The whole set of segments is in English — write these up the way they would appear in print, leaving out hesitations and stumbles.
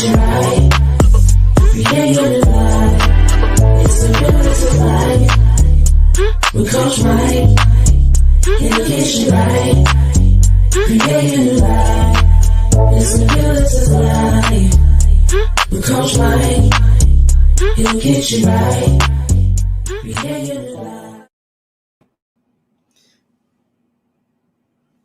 get you right. Create your life. It's the realtor's life. With Coach Mike. It'll get you right. Create your life. It's the realtor's life. With Coach Mike. It'll get you right. Create your life.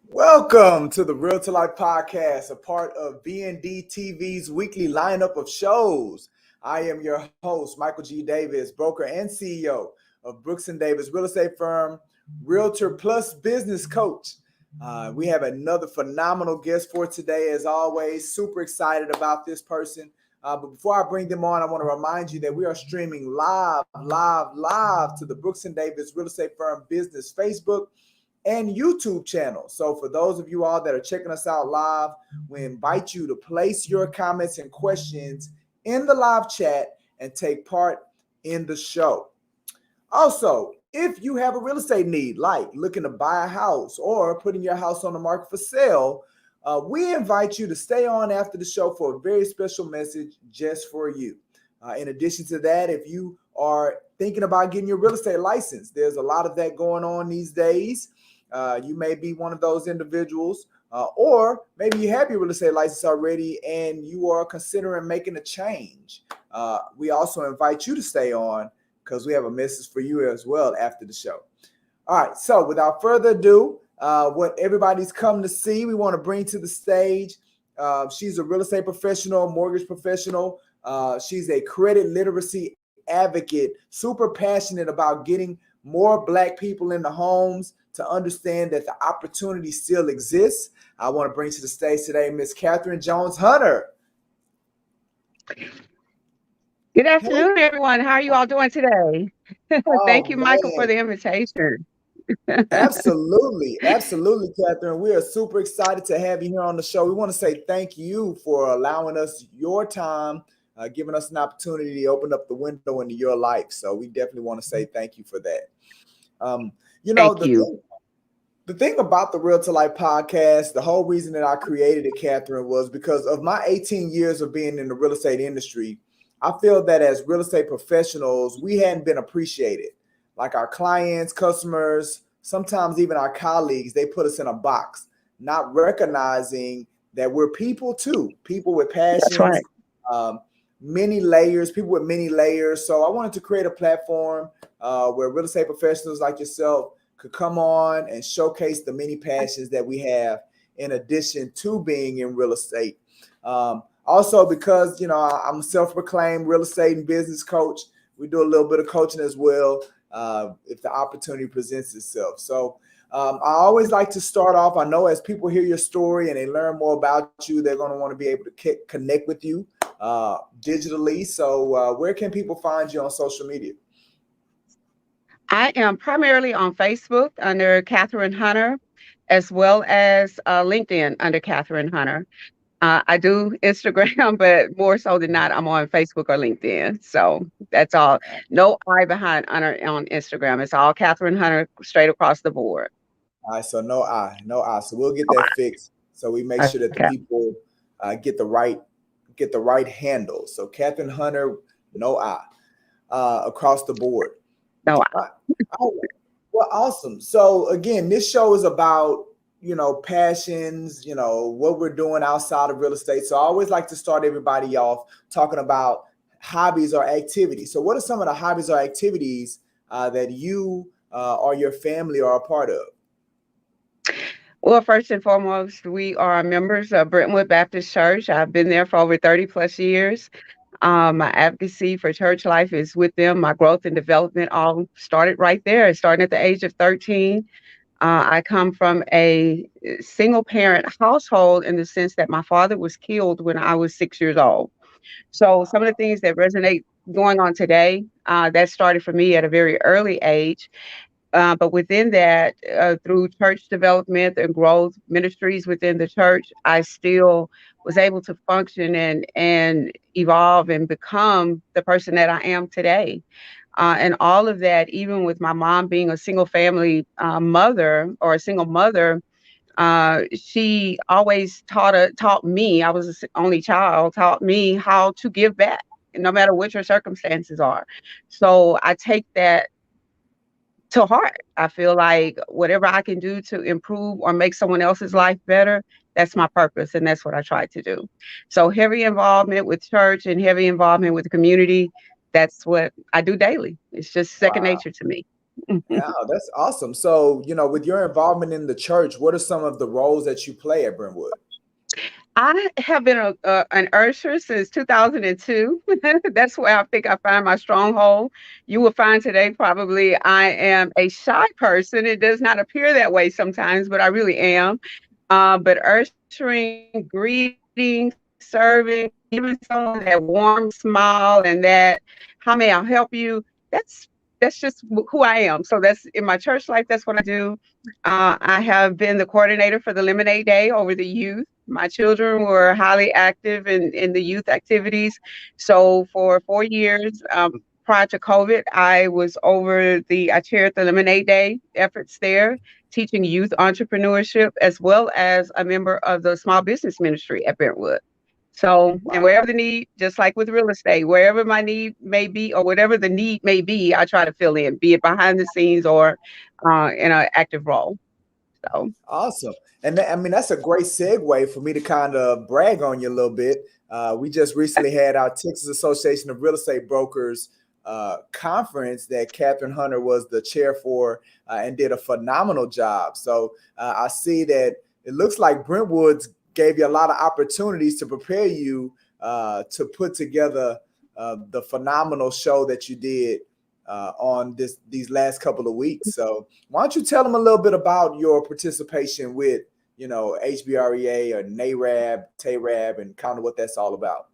Welcome to the Realtor Life Podcast, a part of BND TV's weekly lineup of shows. I am your host, Michael G. Davis, broker and CEO of Brooks & Davis Real Estate Firm, Realtor plus business coach. We have another phenomenal guest for today, as always. Super excited about this person. But before I bring them on, I want to remind you that we are streaming live to the Brooks & Davis Real Estate Firm Business Facebook and YouTube channel. So for those of you all that are checking us out live, we invite you to place your comments and questions in the live chat and take part in the show. Also, if you have a real estate need, like looking to buy a house or putting your house on the market for sale, we invite you to stay on after the show for a very special message just for you. In addition to that, if you are thinking about getting your real estate license, there's a lot of that going on these days. You may be one of those individuals, or maybe you have your real estate license already and you are considering making a change. We also invite you to stay on because we have a message for you as well after the show. All right, so without further ado, what everybody's come to see, we want to bring to the stage. She's a real estate professional, mortgage professional. She's a credit literacy advocate, super passionate about getting more Black people in the homes to understand that the opportunity still exists. I want to bring to the stage today Miss Kathryn Jones Hunteron. Good afternoon, everyone. How are you all doing today? Thank you, Michael, for Man. the invitation. Absolutely, Kathryn. We are super excited to have you here on the show. We want to say thank you for allowing us your time, giving us an opportunity to open up the window into your life. So we definitely want to say thank you for that. The thing about the Realtor Life Podcast, the whole reason that I created it, Kathryn, was because of my 18 years of being in the real estate industry. I feel that as real estate professionals, we hadn't been appreciated. Like our clients, customers, sometimes even our colleagues, they put us in a box, not recognizing that we're people too, people with passions. That's right. Many layers, people with many layers. So I wanted to create a platform where real estate professionals like yourself could come on and showcase the many passions that we have in addition to being in real estate. Also, because, I'm a self-proclaimed real estate and business coach, we do a little bit of coaching as well if the opportunity presents itself. So I always like to start off. I know as people hear your story and they learn more about you, they're going to want to be able to connect with you digitally. So where can people find you on social media? I am primarily on Facebook under Kathryn Hunter, as well as LinkedIn under Kathryn Hunter. I do Instagram, but more so than not, I'm on Facebook or LinkedIn. So that's all. No I behind Hunter on Instagram. It's all Kathryn Hunter straight across the board. All right, so no I. So we'll get that fixed. So we make sure that the people get the right handle. So Kathryn Hunter, no I, across the board. No I. Well, awesome. So again, this show is about passions, what we're doing outside of real estate. So I always like to start everybody off talking about hobbies or activities. So what are some of the hobbies or activities that you or your family are a part of? Well, first and foremost, we are members of Brentwood Baptist Church. I've been there for over 30 plus years. My advocacy for church life is with them. My growth and development all started right there. Starting at the age of 13. I come from a single parent household in the sense that my father was killed when I was 6 years old. So some of the things that resonate going on today, that started for me at a very early age. But within that, through church development and growth ministries within the church, I still was able to function and evolve and become the person that I am today. And all of that, even with my mom being a single family mother or a single mother, She always taught me. I was the only child. Taught me how to give back, no matter what your circumstances are. So I take that to heart. I feel like whatever I can do to improve or make someone else's life better, that's my purpose, and that's what I try to do. So heavy involvement with church and heavy involvement with the community. That's what I do daily. It's just second Wow. nature to me. Yeah, that's awesome. So, with your involvement in the church, what are some of the roles that you play at Brentwood? I have been an usher since 2002. That's where I think I find my stronghold. You will find today probably I am a shy person. It does not appear that way sometimes, but I really am. But ushering, greeting, serving, giving someone that warm smile and that, how may I help you? That's that's just who I am. So that's in my church life. That's what I do. I have been the coordinator for the Lemonade Day over the youth. My children were highly active in the youth activities. So for 4 years, prior to COVID, I chaired the Lemonade Day efforts there, teaching youth entrepreneurship as well as a member of the small business ministry at Brentwood. So, and Wow. wherever the need, just like with real estate, wherever my need may be or whatever the need may be, I try to fill in, be it behind the scenes or in an active role. So, Awesome. And I mean, that's a great segue for me to kind of brag on you a little bit. We just recently had our Texas Association of Real Estate Brokers conference that Kathryn Hunter was the chair for and did a phenomenal job. So I see that it looks like Brentwood's gave you a lot of opportunities to prepare you to put together the phenomenal show that you did on these last couple of weeks. So why don't you tell them a little bit about your participation with, HBREA or NARAB, TARAB, and kind of what that's all about?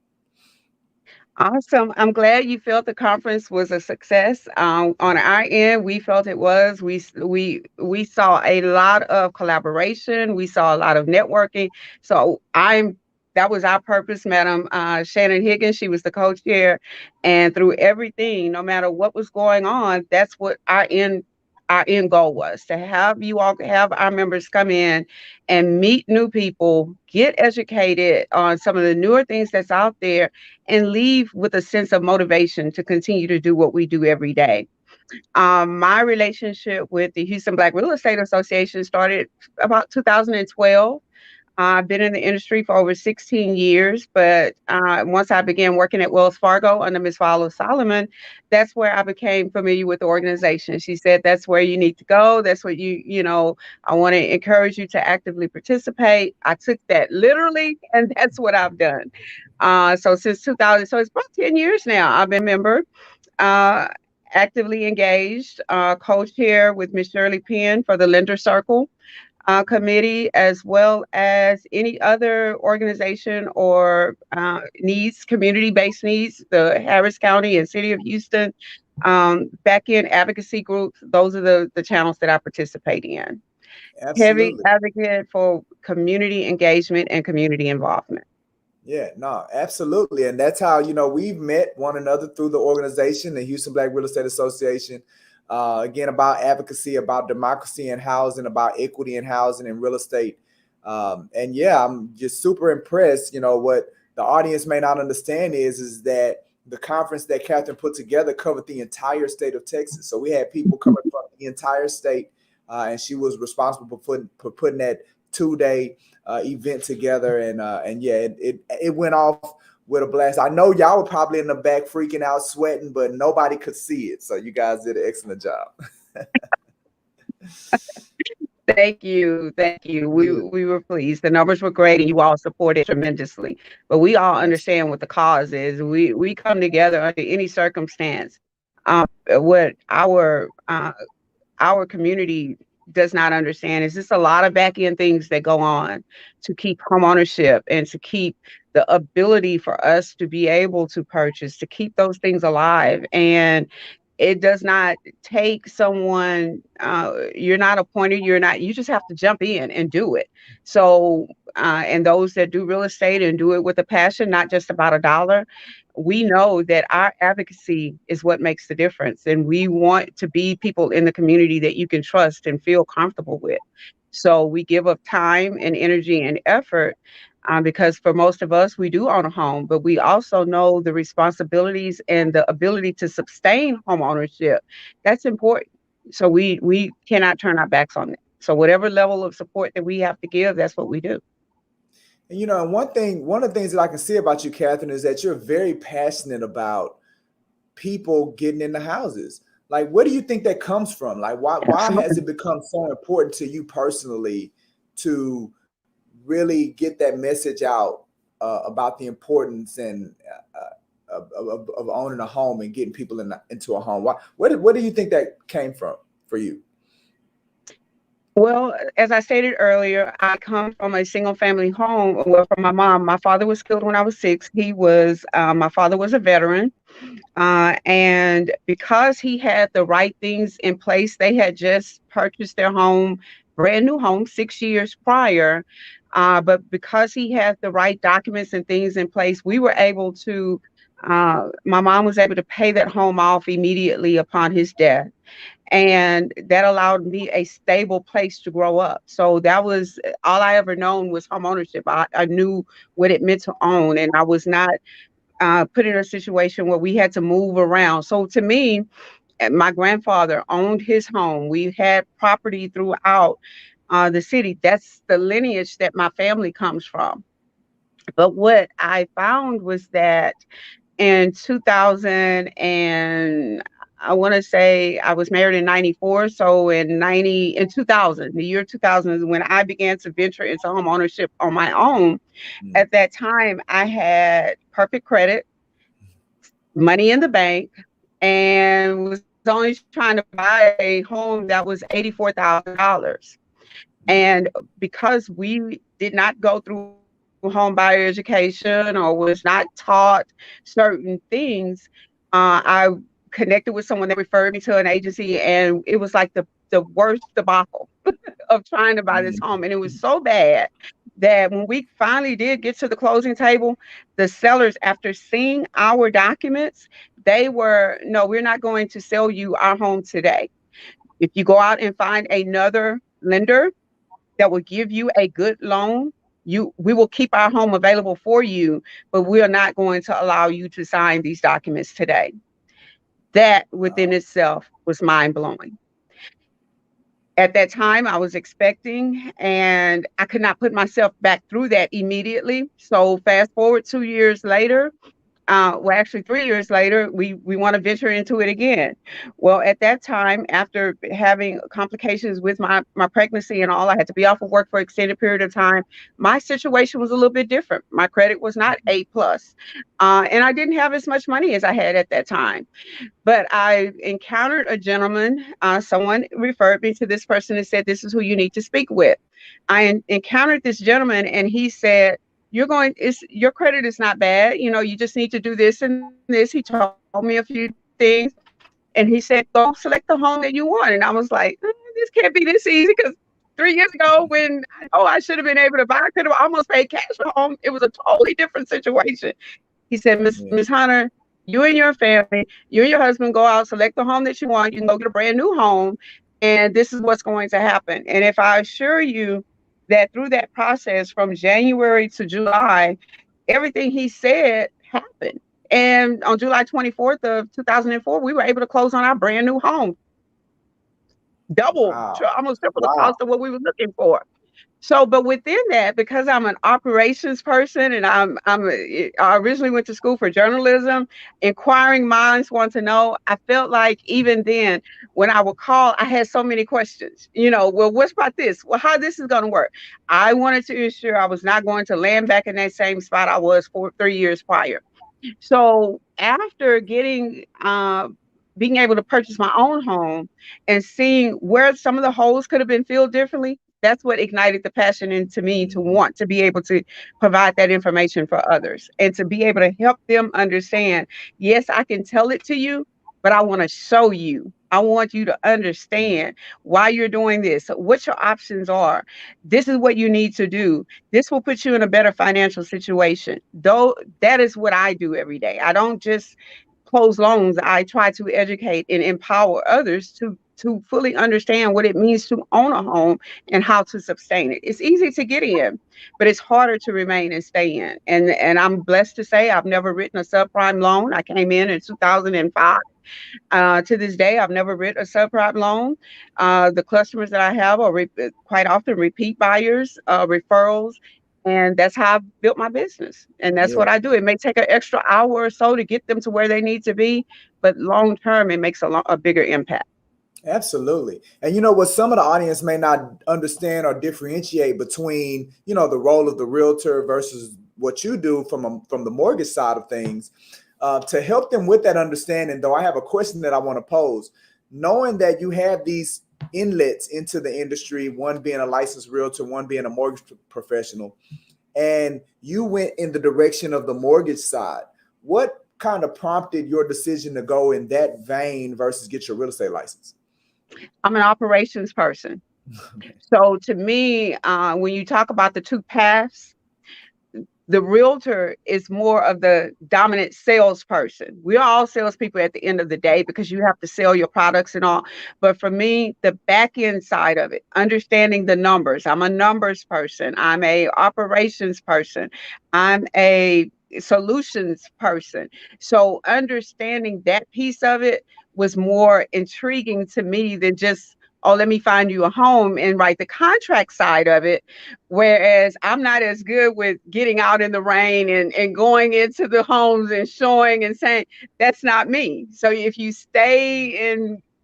awesome. I'm glad you felt the conference was a success. On our end, we felt it was. We saw a lot of collaboration. We saw a lot of networking. So that was our purpose, Madam Shannon Higgins. She was the co-chair, and through everything, no matter what was going on, that's what our end goal was to have you all have our members come in and meet new people, get educated on some of the newer things that's out there, and leave with a sense of motivation to continue to do what we do every day. My relationship with the Houston Black Real Estate Association started about 2012. I've been in the industry for over 16 years, but once I began working at Wells Fargo under Ms. Viola Solomon, that's where I became familiar with the organization. She said, that's where you need to go. That's what I want to encourage you to actively participate. I took that literally, and that's what I've done. So since 2000, so it's about 10 years now, I've been a member, uh, actively engaged, co-chair with Ms. Shirley Penn for the Lender Circle committee, as well as any other organization or community-based needs, the Harris County and City of Houston, back-end advocacy groups. Those are the channels that I participate in. Heavy Absolutely. advocate for community engagement and community involvement. Yeah, no, absolutely. And that's how, we've met one another through the organization, the Houston Black Real Estate Association. Again, about advocacy, about democracy in housing, about equity in housing and real estate. And yeah, I'm just super impressed. What the audience may not understand is that the conference that Kathryn put together covered the entire state of Texas. So we had people coming from the entire state, and she was responsible for putting that 2-day event together. And yeah, it went off with a blast. I know y'all were probably in the back freaking out, sweating, but nobody could see it. So you guys did an excellent job. Thank you. Thank you. We Yeah, we were pleased. The numbers were great and you all supported tremendously. But we all that's understand what the cause is. We come together under any circumstance. What our community does not understand is just a lot of back end things that go on to keep homeownership and to keep the ability for us to be able to purchase, to keep those things alive. And it does not take someone, you're not appointed, you just have to jump in and do it. So, and those that do real estate and do it with a passion, not just about a dollar, we know that our advocacy is what makes the difference. And we want to be people in the community that you can trust and feel comfortable with. So we give up time and energy and effort, because for most of us, we do own a home, but we also know the responsibilities and the ability to sustain home ownership. That's important. So we cannot turn our backs on it. So whatever level of support that we have to give, that's what we do. And and one of the things that I can see about you, Kathryn, is that you're very passionate about people getting into houses. Like, where do you think that comes from? Like, why has Absolutely. it become so important to you personally to really get that message out about the importance and of owning a home and getting people into a home? Where do you think that came from for you? Well, as I stated earlier, I come from a single family home. Well, from my mom. My father was killed when I was 6. My father was a veteran. And because he had the right things in place, they had just purchased their home, brand new home, 6 years prior. But because he had the right documents and things in place, we were able to, my mom was able to pay that home off immediately upon his death. And that allowed me a stable place to grow up. So that was all I ever known was home ownership. I knew what it meant to own, and I was not put in a situation where we had to move around. So to me, my grandfather owned his home. We had property throughout the city. That's the lineage that my family comes from. But what I found was that in 2000, and I want to say I was married in 94. So in 2000, the year 2000 is when I began to venture into home ownership on my own. Mm. At that time, I had perfect credit, money in the bank, and was only trying to buy a home that was $84,000. And because we did not go through home buyer education or was not taught certain things, I connected with someone that referred me to an agency, and it was like the worst debacle of trying to buy this Mm. home. And it was so bad that when we finally did get to the closing table, the sellers, after seeing our documents, they were, no, we're not going to sell you our home today. If you go out and find another lender that will give you a good loan, we will keep our home available for you, but we are not going to allow you to sign these documents today. That within Wow. itself was mind blowing. At that time, I was expecting, and I could not put myself back through that immediately. So fast forward 2 years later, well, actually 3 years later, we want to venture into it again. Well, at that time, after having complications with my pregnancy and all, I had to be off of work for an extended period of time. My situation was a little bit different. My credit was not A plus, and I didn't have as much money as I had at that time. But I encountered a gentleman. Someone referred me to this person and said, "This is who you need to speak with." Encountered this gentleman, and he said, your credit is not bad. You just need to do this and this. He told me a few things, and he said, "Go select the home that you want." And I was like, this can't be this easy, because 3 years ago, when I know I should have been able to buy, I could have almost paid cash for a home. It was a totally different situation. He said, Yeah. Miss Hunter, you and your family, you and your husband go out, select the home that you want. You can go get a brand new home, and this is what's going to happen. And if I assure you that through that process from January to July, everything he said happened. And on July 24th of 2004, we were able to close on our brand new home, double, Wow. almost triple the Wow. cost of what we were looking for. So, but within that, because I'm an operations person, and I originally went to school for journalism, inquiring minds want to know. I felt like even then, when I would call, I had so many questions. Well, what's about this? Well, how this is going to work? I wanted to ensure I was not going to land back in that same spot I was for 3 years prior. So after being able to purchase my own home and seeing where some of the holes could have been filled differently, that's what ignited the passion into me to Mhm. want to be able to provide that information for others and to be able to help them understand. Yes, I can tell it to you, but I want to show you. I want you to understand why you're doing this, what your options are. This is what you need to do. This will put you in a better financial situation. Though that is what I do every day. I don't just close loans. I try to educate and empower others to fully understand what it means to own a home and how to sustain it. It's easy to get in, but it's harder to remain and stay in. And I'm blessed to say I've never written a subprime loan. I came in 2005. To this day, I've never written a subprime loan. The customers that I have are quite often repeat buyers, referrals, and that's how I've built my business. And that's Yeah. what I do. It may take an extra hour or so to get them to where they need to be, but long term, it makes a bigger impact. Absolutely. And you know what, some of the audience may not understand or differentiate between, you know, the role of the realtor versus what you do from the mortgage side of things. To help them with that understanding, though, I have a question that I want to pose. Knowing that you have these inlets into the industry, one being a licensed realtor, one being a mortgage professional, and you went in the direction of the mortgage side, what kind of prompted your decision to go in that vein versus get your real estate license? I'm an operations person. So to me, when you talk about the two paths, the realtor is more of the dominant salesperson. We're all salespeople at the end of the day because you have to sell your products and all. But for me, the back end side of it, understanding the numbers. I'm a numbers person. I'm a operations person. I'm a solutions person. So understanding that piece of it was more intriguing to me than just, oh, let me find you a home and write the contract side of it. Whereas I'm not as good with getting out in the rain and going into the homes and showing and saying, that's not me. So if you stay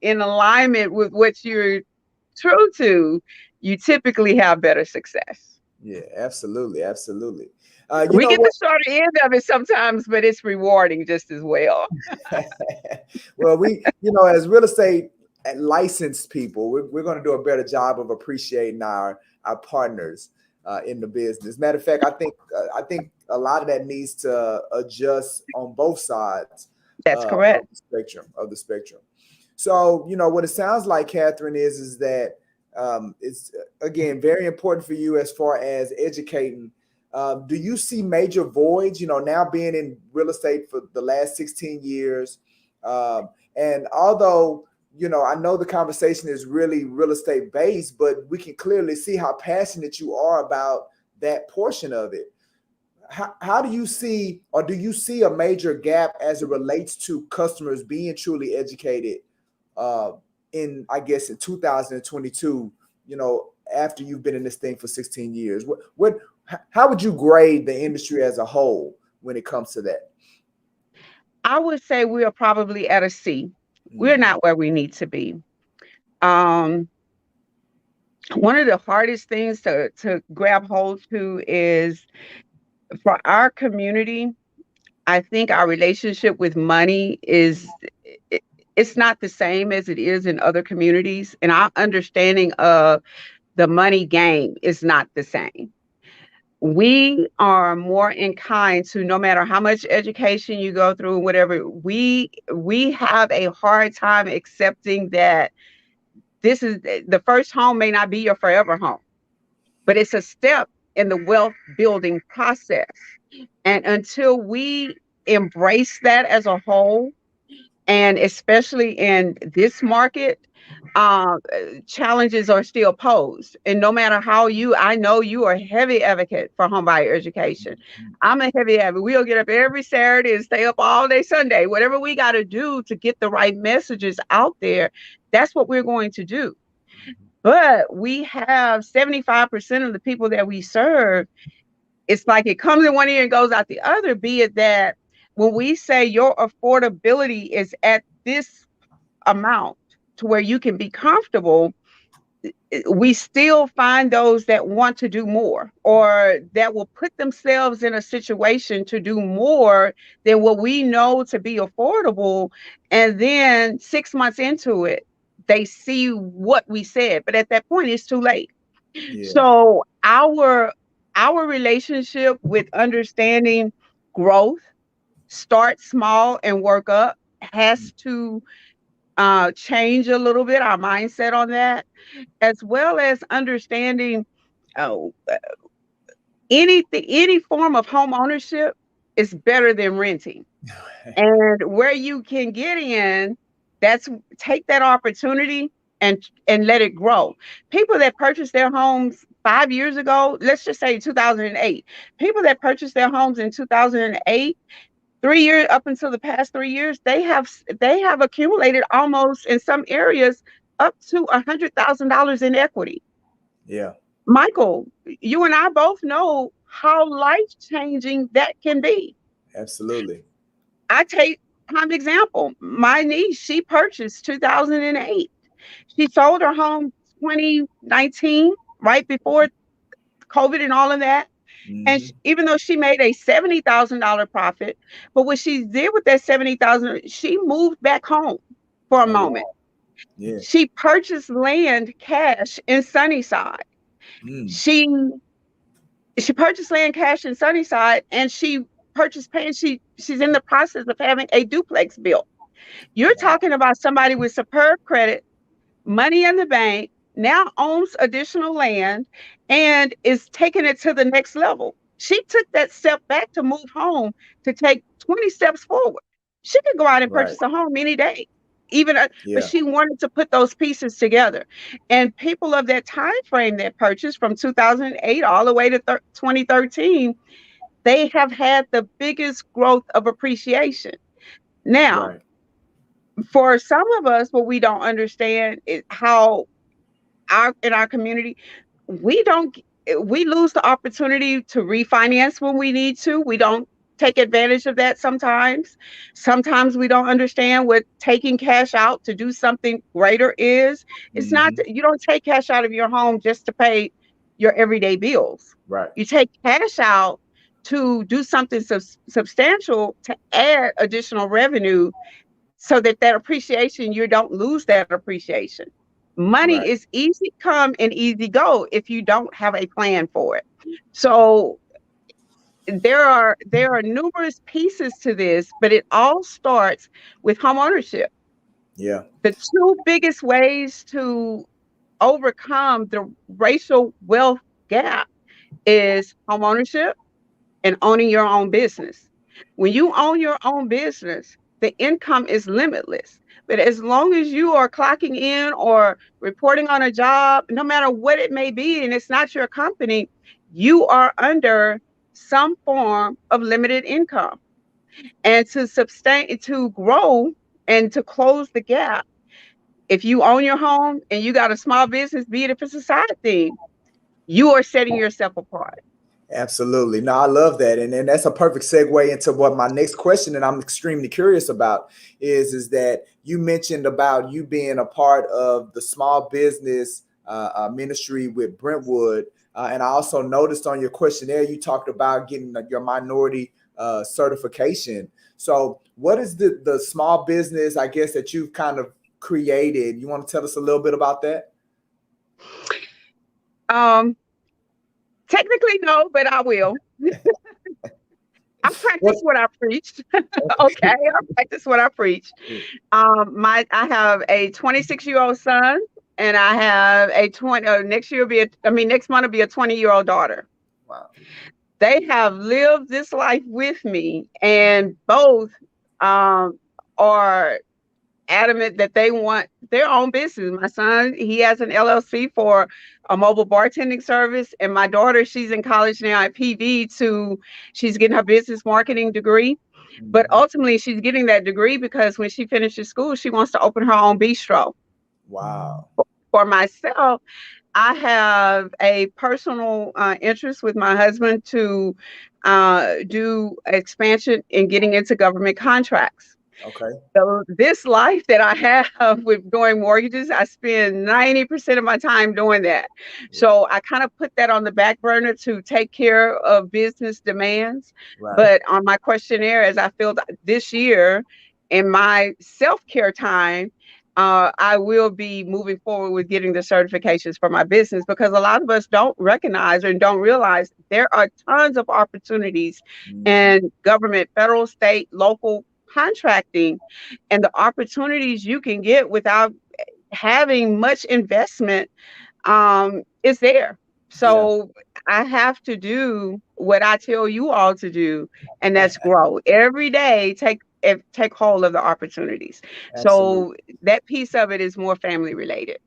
in alignment with what you're true to, you typically have better success. Yeah, absolutely, absolutely. You We know get what? the short end of it sometimes, but it's rewarding just as well. Well, you know, as real estate licensed people, we're going to do a better job of appreciating our partners in the business. Matter of fact, I think a lot of that needs to adjust on both sides That's correct. of the spectrum. So, you know, what it sounds like, Kathryn, is that it's again very important for you as far as educating. Do you see major voids? You know, now being in real estate for the last 16 years, and although you know, I know the conversation is really real estate based, but we can clearly see how passionate you are about that portion of it. How do you see, or do you see a major gap as it relates to customers being truly educated uh, I guess, in 2022, you know, after you've been in this thing for 16 years? How would you grade the industry as a whole when it comes to that? I would say we are probably at a C. We're Mm, not where we need to be. Um, One of the hardest things to grab hold to is for our community. I think our relationship with money it, it's not the same as it is in other communities, and our understanding of the money game is not the same. We are more inclined to, no matter how much education you go through, whatever, we have a hard time accepting that this is the first home may not be your forever home, but it's a step in the wealth building process. And until we embrace that as a whole, and especially in this market, challenges are still posed. And no matter how I know you are a heavy advocate for homebuyer education. I'm a heavy advocate. We'll get up every Saturday and stay up all day Sunday. Whatever we got to do to get the right messages out there, that's what we're going to do. But we have 75% of the people that we serve, it's like it comes in one ear and goes out the other, be it that when we say your affordability is at this amount to where you can be comfortable, we still find those that want to do more or that will put themselves in a situation to do more than what we know to be affordable. And then 6 months into it, they see what we said, but at that point, it's too late. yeah. So our relationship with understanding growth, start small and work up, has to change a little bit, our mindset on that, as well as understanding uh, any form of home ownership is better than renting. And where you can get in, that's take that opportunity. and let it grow. People that purchased their homes 5 years ago, let's just say 2008, people that purchased their homes in 2008, 3 years up until the past 3 years, they have accumulated almost in some areas up to $100,000 in equity. Yeah, Michael, you and I both know how life changing that can be. absolutely. I take prime example. My niece, she purchased 2008. She sold her home 2019, right before COVID and all of that. And Hmm. even though she made a $70,000 profit, but what she did with that 70,000, she moved back home for a Oh moment. wow. Yeah. She purchased land cash in Sunnyside. Mm. She she purchased land cash in Sunnyside, and she purchased paying. She's in the process of having a duplex built. You're Wow. talking about somebody with superb credit, money in the bank, now owns additional land, and is taking it to the next level. She took that step back to move home to take 20 steps forward. She could go out and Right. purchase a home any day, but Yeah. she wanted to put those pieces together. And people of that time frame that purchased from 2008 all the way to 2013, they have had the biggest growth of appreciation. Now, Right. for some of us, what we don't understand is how in our community, we don't we lose the opportunity to refinance when we need to. We don't take advantage of that sometimes. Sometimes we don't understand what taking cash out to do something greater is. It's not Hmm. you don't take cash out of your home just to pay your everyday bills. Right. You take cash out to do something substantial to add additional revenue so that appreciation, you don't lose that appreciation. Money Right. is easy come and easy go if you don't have a plan for it. So there are numerous pieces to this, but it all starts with home ownership. Yeah. The two biggest ways to overcome the racial wealth gap is home ownership and owning your own business. When you own your own business, the income is limitless. But as long as you are clocking in or reporting on a job, no matter what it may be, and it's not your company, you are under some form of limited income. And to sustain, to grow, and to close the gap, if you own your home and you got a small business, be it if it's a side thing, you are setting yourself apart. Absolutely. No, I love that. And that's a perfect segue into what my next question that I'm extremely curious about is that you mentioned about you being a part of the small business ministry with Brentwood. And I also noticed on your questionnaire, you talked about getting your minority certification. So what is the small business, I guess, that you've kind of created? You want to tell us a little bit about that? Um, Technically, no, but I will. I What? practice what I preach. Okay, I practice what I preach. I have a 26-year-old son, and I have a 20. Next year will be next month will be a 20-year-old daughter. Wow. They have lived this life with me, and both um, are adamant that they want their own business. My son, he has an LLC for a mobile bartending service, and my daughter, she's in college now at PV she's getting her business marketing degree. But Mhm. ultimately, she's getting that degree because when she finishes school, she wants to open her own bistro. Wow. For myself, I have a personal interest with my husband to do expansion in getting into government contracts. Okay. So this life that I have with doing mortgages, I spend 90% of my time doing that. Yeah. So I kind of put that on the back burner to take care of business demands. Right. But on my questionnaire, as I filled this year in my self-care time, I will be moving forward with getting the certifications for my business, because a lot of us don't recognize and don't realize there are tons of opportunities Mhm. in government, federal, state, local contracting, and the opportunities you can get without having much investment is there. Yeah. So I have to do what I tell you all to do, and that's grow every day. Take hold of the opportunities. Absolutely. So that piece of it is more family related.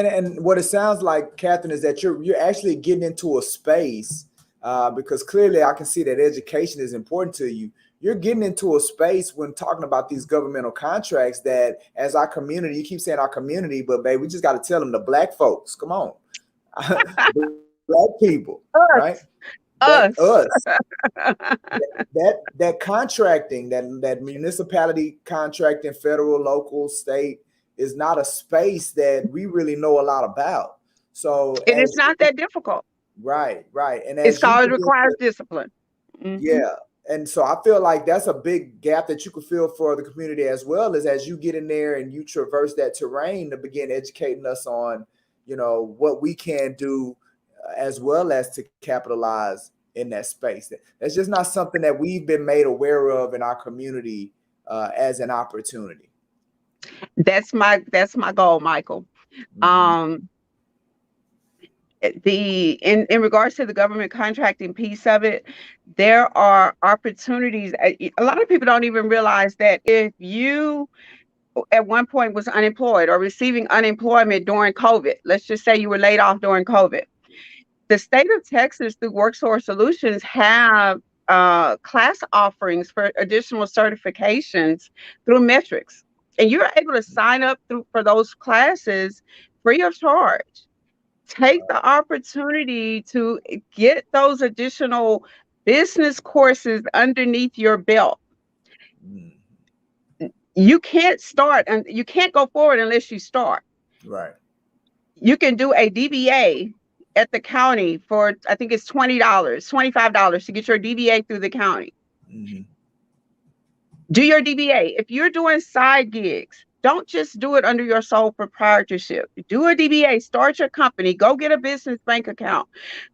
And what it sounds like, Kathryn, is that you're actually getting into a space because clearly I can see that education is important to you. You're getting into a space when talking about these governmental contracts that, as our community, you keep saying our community, but babe, we just got to tell them, the Black folks, come on, Black people, right? That Us. us, that contracting, that municipality contracting, federal, local, state, is not a space that we really know a lot about. So And it's as not that difficult. right, and It's as you called, it begin requires to, discipline. Hmm. yeah, and so I feel like that's a big gap that you could fill for the community, as well as you get in there and you traverse that terrain to begin educating us on, what we can do, as well as to capitalize in that space. That's just not something that we've been made aware of in our community as an opportunity. That's my goal, Michael. Mm-hmm. Um, in regards to the government contracting piece of it, there are opportunities. A lot of people don't even realize that if you at one point was unemployed or receiving unemployment during COVID, let's just say you were laid off during COVID, the state of Texas through WorkSource Solutions have class offerings for additional certifications through metrics, and you're able to sign up for those classes free of charge. Take the opportunity to get those additional business courses underneath your belt. Mm-hmm. You can't start and you can't go forward unless you start. Right. You can do a DBA at the county for, I think it's $20, $25 to get your DBA through the county. Mm-hmm. Do your DBA. If you're doing side gigs, don't just do it under your sole proprietorship. Do a DBA, start your company, go get a business bank account,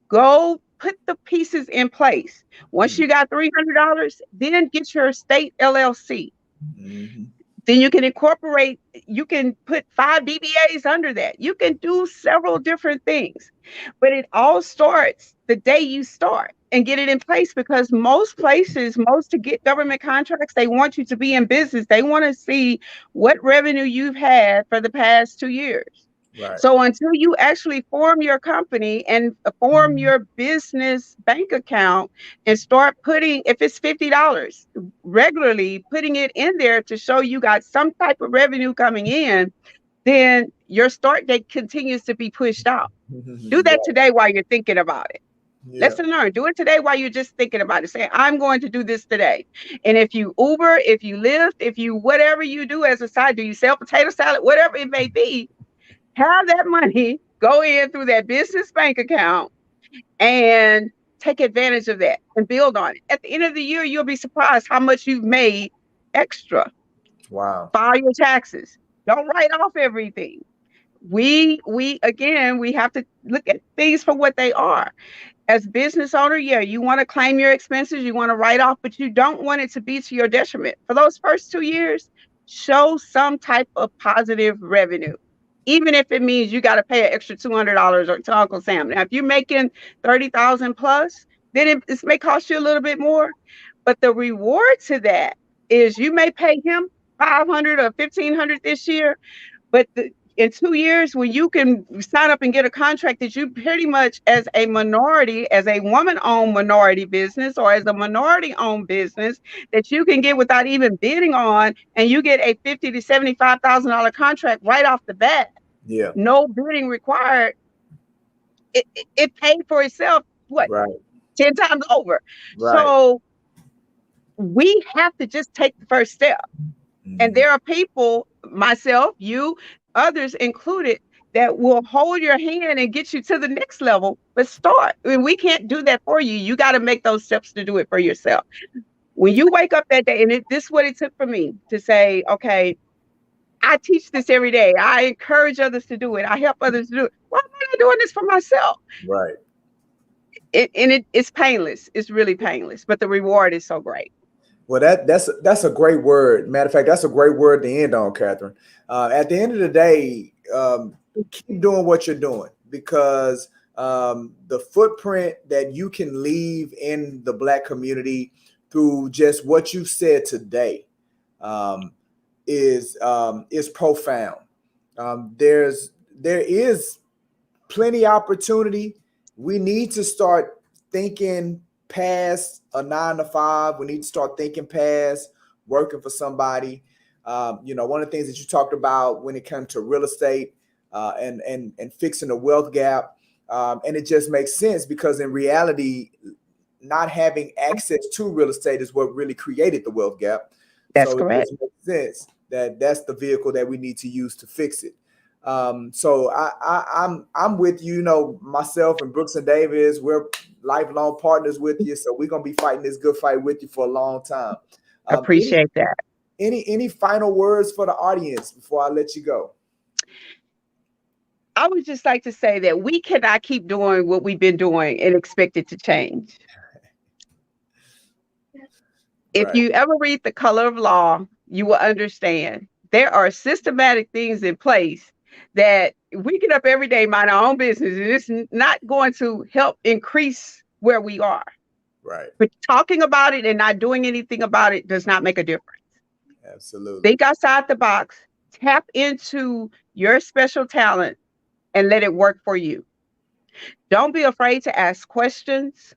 go put the pieces in place. Once you got $300, then get your state LLC. Mm-hmm. Then you can put 5 DBAs under that. You can do several different things, but it all starts the day you start and get it in place, because most to get government contracts, they want you to be in business. They want to see what revenue you've had for the past 2 years. Right. So until you actually form your company and form your business bank account and start putting, if it's $50, regularly putting it in there to show you got some type of revenue coming in, then your start date continues to be pushed out. Do that Right. today while you're thinking about it. Yeah. Lesson learned. Do it today while you're just thinking about it. Say, I'm going to do this today. And if you Uber, if you Lyft, if you whatever you do as a side, do you sell potato salad, whatever it may be, have that money go in through that business bank account and take advantage of that and build on it. At the end of the year, you'll be surprised how much you've made extra. Wow. File your taxes. Don't write off everything. We have to look at things for what they are. As business owner, yeah, you want to claim your expenses, you want to write off, but you don't want it to be to your detriment. For those first 2 years, show some type of positive revenue, even if it means you got to pay an extra $200 or to Uncle Sam. Now, if you're making 30,000 plus, then it may cost you a little bit more, but the reward to that is you may pay him 500 or 1,500 this year, but in 2 years, when you can sign up and get a contract that you pretty much, as a minority, as a woman-owned minority business or as a minority-owned business, that you can get without even bidding on, and you get a $50,000 to $75,000 contract right off the bat, Yeah. no bidding required. It paid for itself. What, Right. 10 times over? Right. So we have to just take the first step. And Mm-hmm. there are people, myself, you, others included, that will hold your hand and get you to the next level. But start. I mean, we can't do that for you. You got to make those steps to do it for yourself. When you wake up that day, and this is what it took for me to say, okay, I teach this every day. I encourage others to do it. I help others to do it. Why am I not doing this for myself? Right. It's painless. It's really painless, but the reward is so great. Well, that's a great word. Matter of fact, that's a great word to end on, Kathryn. At the end of the day, keep doing what you're doing, because the footprint that you can leave in the Black community through just what you said today is profound. There's there is plenty opportunity. We need to start thinking past a 9 to 5. We need to start thinking past working for somebody. One of the things that you talked about when it comes to real estate and fixing the wealth gap, and it just makes sense because in reality, not having access to real estate is what really created the wealth gap. That's So it correct. just makes sense that that's the vehicle that we need to use to fix it. So I'm with you. Myself and Brooks and Davis, we're lifelong partners with you. So we're gonna be fighting this good fight with you for a long time. Appreciate that. Any final words for the audience before I let you go? I would just like to say that we cannot keep doing what we've been doing and expect it to change. If Right. you ever read The Color of Law, you will understand there are systematic things in place that we get up every day, mind our own business, and it's not going to help increase where we are. Right. But talking about it and not doing anything about it does not make a difference. Absolutely. Think outside the box, tap into your special talent, and let it work for you. Don't be afraid to ask questions.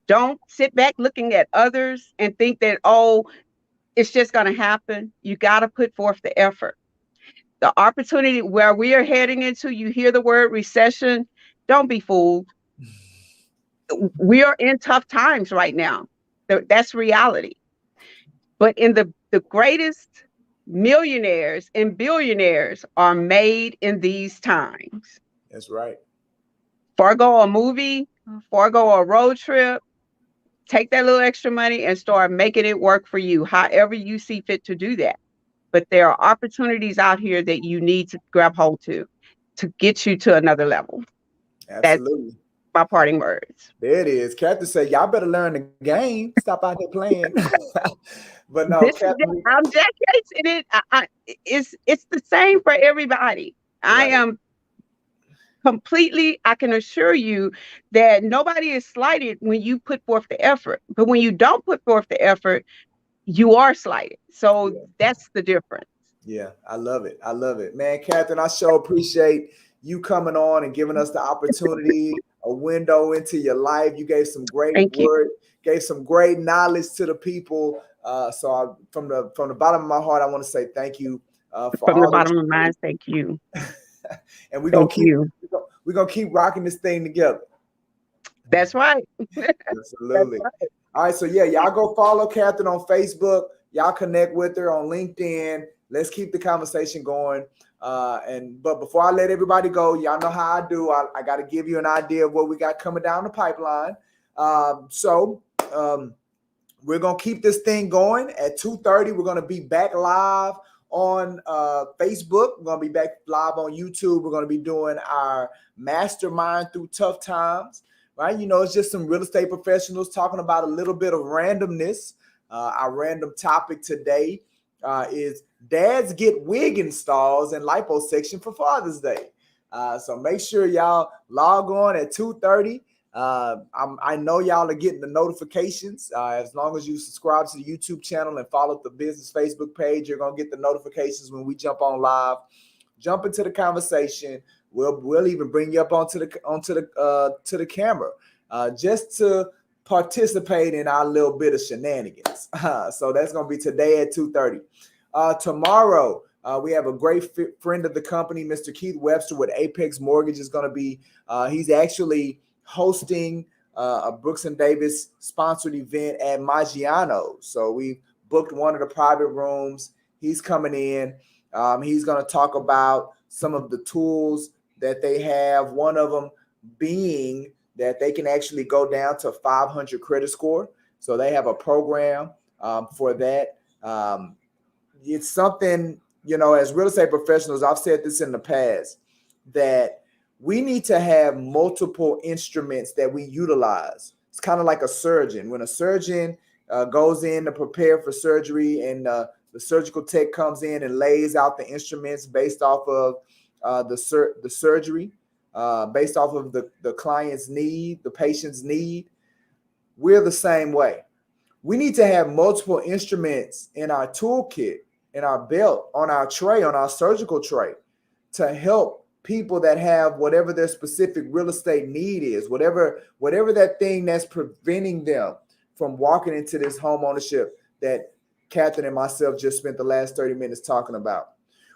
Don't sit back looking at others and think that, oh, it's just going to happen. You got to put forth the effort. The opportunity where we are heading into, you hear the word recession, don't be fooled. We are in tough times right now. That's reality. But in the greatest millionaires and billionaires are made in these times. That's right. Forgo a movie, forgo a road trip, take that little extra money and start making it work for you, however you see fit to do that. But there are opportunities out here that you need to grab hold to get you to another level. Absolutely. That's my parting words. There it is. Kathryn said, y'all better learn the game. Stop out there playing. But no, This is Kathryn. I'm Jack Yates, and it's the same for everybody. I Right. am completely, I can assure you that nobody is slighted when you put forth the effort. But when you don't put forth the effort, you are slighted. So Yeah. that's the difference. Yeah, I love it. I love it. Man, Kathryn, I sure appreciate you coming on and giving us the opportunity, a window into your life. You gave some great Thank you. word, gave some great knowledge to the people. From the bottom of my heart, I want to say thank you for From the all that bottom you of my mind, thank you. and Thank you. we're gonna keep rocking this thing together. That's right. Absolutely. All right, so yeah, y'all go follow Kathryn on Facebook. Y'all connect with her on LinkedIn. Let's keep the conversation going. But before I let everybody go, y'all know how I do. I got to give you an idea of what we got coming down the pipeline. We're gonna keep this thing going at 2:30. We're gonna be back live on Facebook. We're gonna be back live on YouTube. We're gonna be doing our mastermind through tough times. Right, it's just some real estate professionals talking about a little bit of randomness. Our random topic today is dads get wig installs and liposuction for Father's Day. So make sure y'all log on at 2:30. I know y'all are getting the notifications. As long as you subscribe to the YouTube channel and follow the business Facebook page, you're gonna get the notifications when we jump on live. Jump into the conversation. We'll even bring you up onto the camera just to participate in our little bit of shenanigans. So that's gonna be today at 2:30. Tomorrow we have a great friend of the company, Mr. Keith Webster with Apex Mortgage is gonna be. He's actually hosting a Brooks and Davis sponsored event at Maggiano's. So we booked one of the private rooms. He's coming in. He's going to talk about some of the tools that they have. One of them being that they can actually go down to 500 credit score. So they have a program for that. It's something, as real estate professionals, I've said this in the past, that we need to have multiple instruments that we utilize. It's kind of like a surgeon. When a surgeon goes in to prepare for surgery and the surgical tech comes in and lays out the instruments based off of the surgery, based off of the client's need, the patient's need, we're the same way. We need to have multiple instruments in our toolkit, in our belt, on our tray, on our surgical tray to help people that have whatever their specific real estate need is, whatever that thing that's preventing them from walking into this home ownership that Kathryn and myself just spent the last 30 minutes talking about.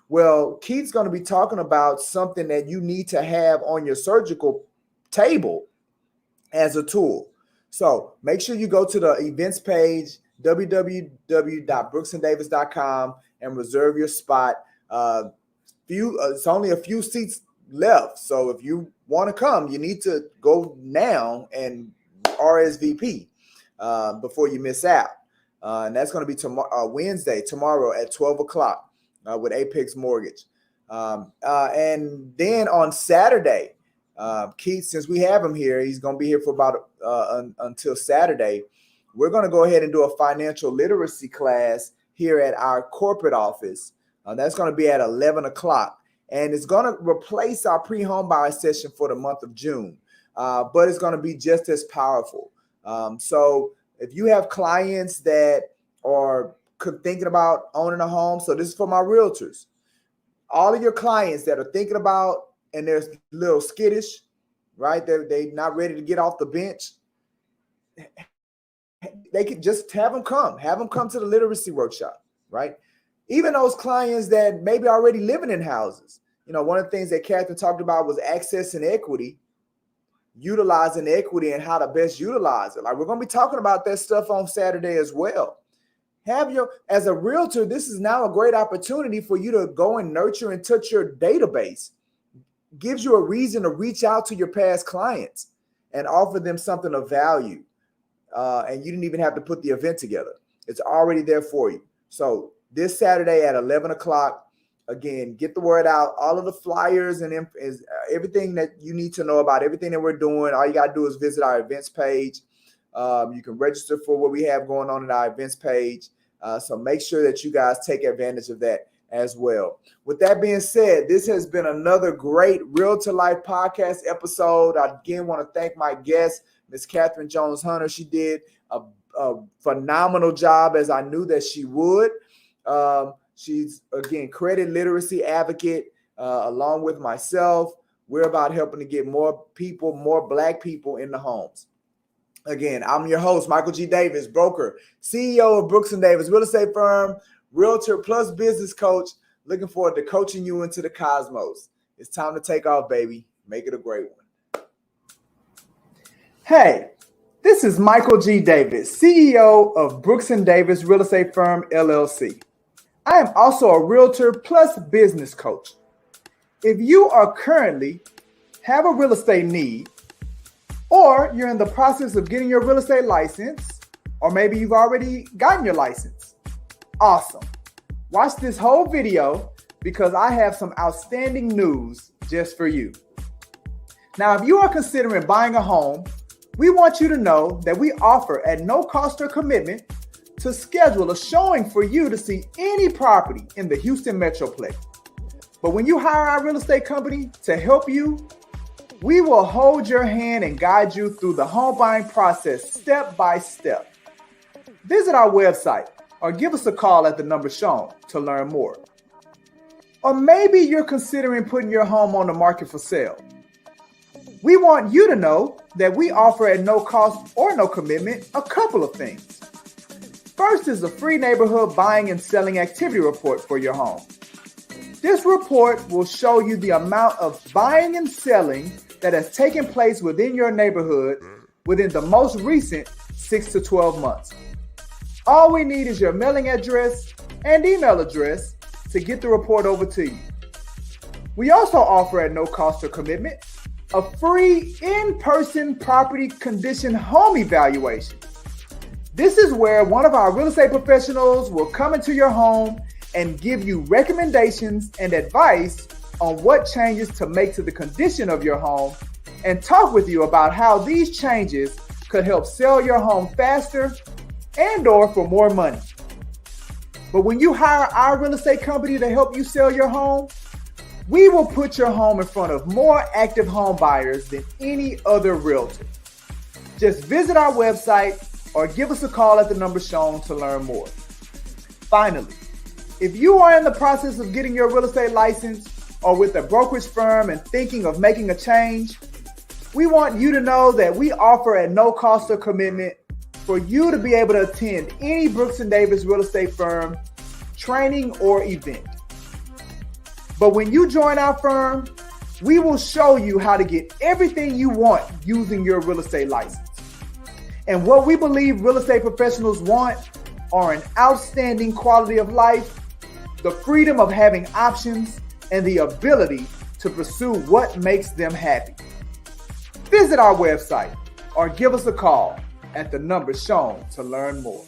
Well, Keith's going to be talking about something that you need to have on your surgical table as a tool. So make sure you go to the events page, www.brooksanddavis.com, and reserve your spot. It's only a few seats left. So if you want to come, you need to go now and RSVP before you miss out. And that's going to be Wednesday, tomorrow at 12 o'clock with Apex Mortgage. And then on Saturday, Keith, since we have him here, he's going to be here for about until Saturday. We're going to go ahead and do a financial literacy class here at our corporate office. That's going to be at 11 o'clock. And it's going to replace our pre-home buyer session for the month of June. But it's going to be just as powerful. So if you have clients that are thinking about owning a home, so this is for my realtors. All of your clients that are thinking about and they're a little skittish, right? They're not ready to get off the bench. They could just have them come to the literacy workshop, right? Even those clients that maybe already living in houses. You know, one of the things that Kathryn talked about was accessing equity, utilizing equity and how to best utilize it. Like, we're going to be talking about that stuff on Saturday as well. As a realtor, this is now a great opportunity for you to go and nurture and touch your database. Gives you a reason to reach out to your past clients and offer them something of value. And you didn't even have to put the event together. It's already there for you. So this Saturday at 11 o'clock, again, get the word out. All of the flyers and everything that you need to know about everything that we're doing. All you got to do is visit our events page. You can register for what we have going on at our events page. So make sure that you guys take advantage of that as well. With that being said, this has been another great Real to Life podcast episode. I again want to thank my guest, Ms. Kathryn Jones Hunter. She did a phenomenal job, as I knew that she would. She's, again, credit literacy advocate along with myself. We're about helping to get more people, more Black people in the homes. Again, I'm your host, Michael G. Davis, broker, CEO of Brooks & Davis Real Estate Firm, Realtor plus business coach. Looking forward to coaching you into the cosmos. It's time to take off, baby. Make it a great one. Hey, this is Michael G. Davis, CEO of Brooks & Davis Real Estate Firm, LLC. I am also a Realtor plus business coach. If you are currently have a real estate need, or you're in the process of getting your real estate license, or maybe you've already gotten your license, awesome. Watch this whole video because I have some outstanding news just for you. Now, if you are considering buying a home, we want you to know that we offer at no cost or commitment to schedule a showing for you to see any property in the Houston Metroplex. But when you hire our real estate company to help you, we will hold your hand and guide you through the home buying process step by step. Visit our website or give us a call at the number shown to learn more. Or maybe you're considering putting your home on the market for sale. We want you to know that we offer at no cost or no commitment a couple of things. First is a free neighborhood buying and selling activity report for your home. This report will show you the amount of buying and selling that has taken place within your neighborhood within the most recent 6 to 12 months. All we need is your mailing address and email address to get the report over to you. We also offer at no cost or commitment a free in-person property condition home evaluation. This is where one of our real estate professionals will come into your home and give you recommendations and advice on what changes to make to the condition of your home and talk with you about how these changes could help sell your home faster and or for more money. But when you hire our real estate company to help you sell your home, we will put your home in front of more active home buyers than any other realtor. Just visit our website or give us a call at the number shown to learn more. Finally, if you are in the process of getting your real estate license or with a brokerage firm and thinking of making a change, we want you to know that we offer at no cost or commitment for you to be able to attend any Brooks & Davis real estate firm training or event. But when you join our firm, we will show you how to get everything you want using your real estate license. And what we believe real estate professionals want are an outstanding quality of life, the freedom of having options, and the ability to pursue what makes them happy. Visit our website or give us a call at the number shown to learn more.